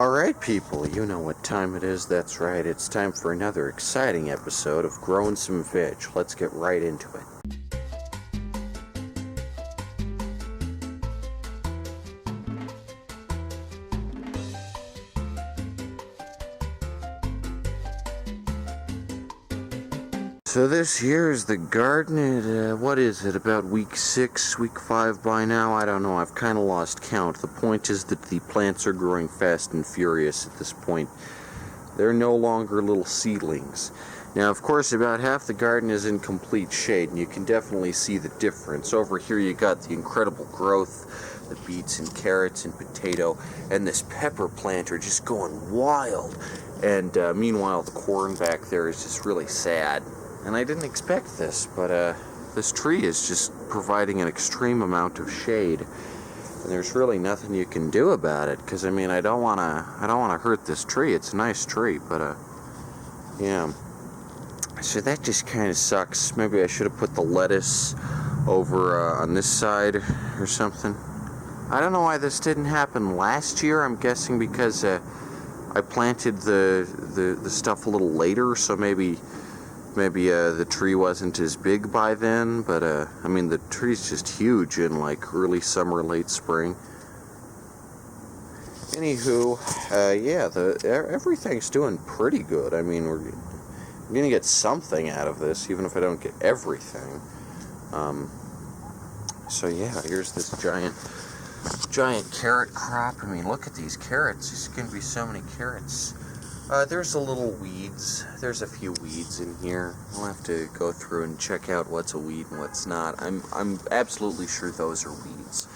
Alright people, you know what time it is, that's right, it's time for another exciting episode of Growin' Some Veg. Let's get right into it. So this here is the garden at, what is it, about week 6, week 5 by now? I don't know, I've kind of lost count. The point is that the plants are growing fast and furious at this point. They're no longer little seedlings. Now, of course, about half the garden is in complete shade, and you can definitely see the difference. Over here you got the incredible growth, the beets and carrots and potato, and this pepper plant are just going wild. And meanwhile, the corn back there is just really sad. And I didn't expect this, but this tree is just providing an extreme amount of shade, and there's really nothing you can do about it. Because I mean, I don't wanna hurt this tree. It's a nice tree, but yeah. So that just kind of sucks. Maybe I should have put the lettuce over on this side or something. I don't know why this didn't happen last year. I'm guessing because I planted the stuff a little later, so maybe the tree wasn't as big by then, but I mean, the tree's just huge in like early summer, late spring. Anywho, yeah, everything's doing pretty good. I mean, we're gonna get something out of this, even if I don't get everything. So yeah, here's this giant carrot crop. I mean, look at these carrots. There's gonna be so many carrots. There's a little weeds. There's a few weeds in here. I'll have to go through and check out what's a weed and what's not. I'm absolutely sure those are weeds.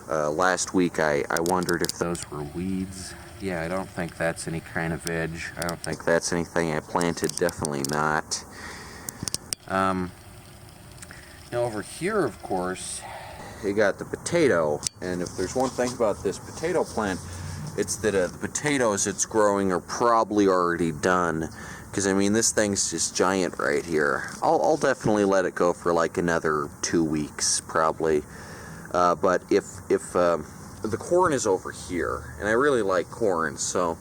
Last week I wondered if those were weeds. Yeah, I don't think that's any kind of veg. I don't think that's anything I planted. Definitely not. Now over here, of course, you got the potato. And if there's one thing about this potato plant, it's that the potatoes it's growing are probably already done. Because, I mean, this thing's just giant right here. I'll definitely let it go for like another 2 weeks, probably. But if the corn is over here, and I really like corn, so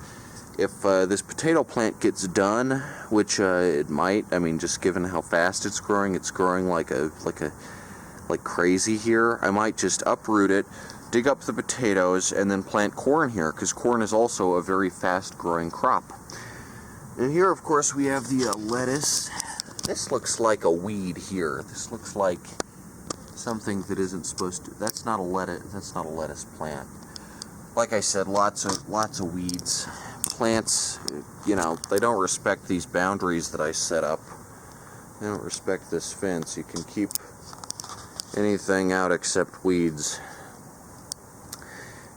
if this potato plant gets done, which it might, I mean, just given how fast it's growing like crazy here, I might just uproot it, dig up the potatoes, and then plant corn here, because corn is also a very fast-growing crop. And here, of course, we have the lettuce. This looks like a weed here. This looks like something that isn't supposed to. That's not a lettuce plant. Like I said, lots of weeds. Plants, you know, they don't respect these boundaries that I set up. They don't respect this fence. You can keep anything out except weeds.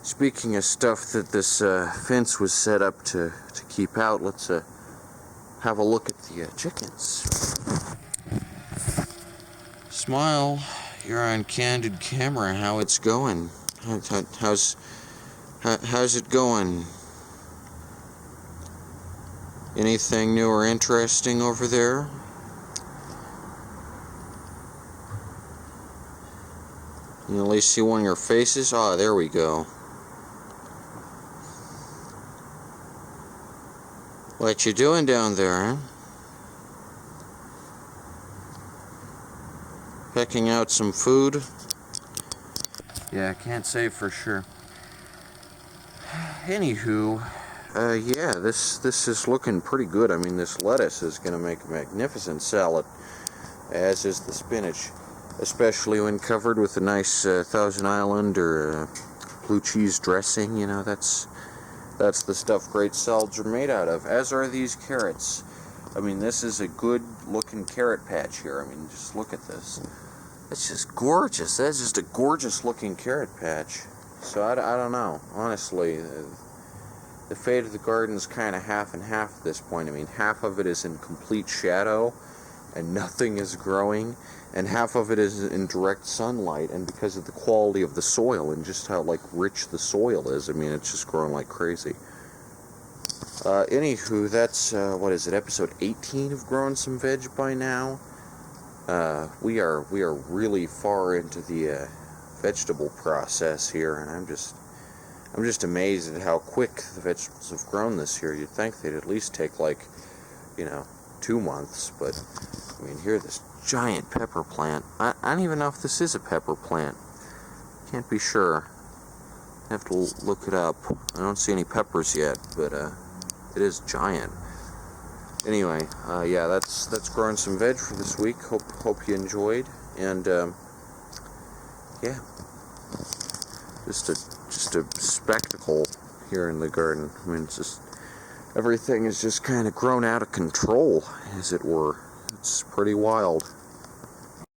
Speaking of stuff that this fence was set up to keep out, let's have a look at the chickens. Smile, you're on candid camera. How it's going? How's it going? Anything new or interesting over there? You at least see one of your faces? Ah, there we go. What you doing down there, huh? Pecking out some food? Yeah, I can't say for sure. Anywho, yeah, this is looking pretty good. I mean, this lettuce is going to make a magnificent salad, as is the spinach, especially when covered with a nice Thousand Island or blue cheese dressing. You know, that's the stuff great salads are made out of, as are these carrots. I mean, this is a good-looking carrot patch here. I mean, just look at this. It's just gorgeous. That's just a gorgeous-looking carrot patch. So, I don't know. Honestly, the fate of the garden is kind of half and half at this point. I mean, half of it is in complete shadow, and nothing is growing, and half of it is in direct sunlight, and because of the quality of the soil and just how like rich the soil is, I mean, it's just growing like crazy. Anywho, that's what is it, episode 18 of Growing Some Veg by now. We are really far into the vegetable process here, and I'm just amazed at how quick the vegetables have grown this year. You'd think they'd at least take, like, 2 months, but I mean, here, this giant pepper plant. I don't even know if this is a pepper plant. Can't be sure. I have to look it up. I don't see any peppers yet, but it is giant. Anyway, yeah, that's growing some veg for this week. Hope you enjoyed, and yeah, just a spectacle here in the garden. I mean, it's just everything is just kind of grown out of control, as it were. It's pretty wild.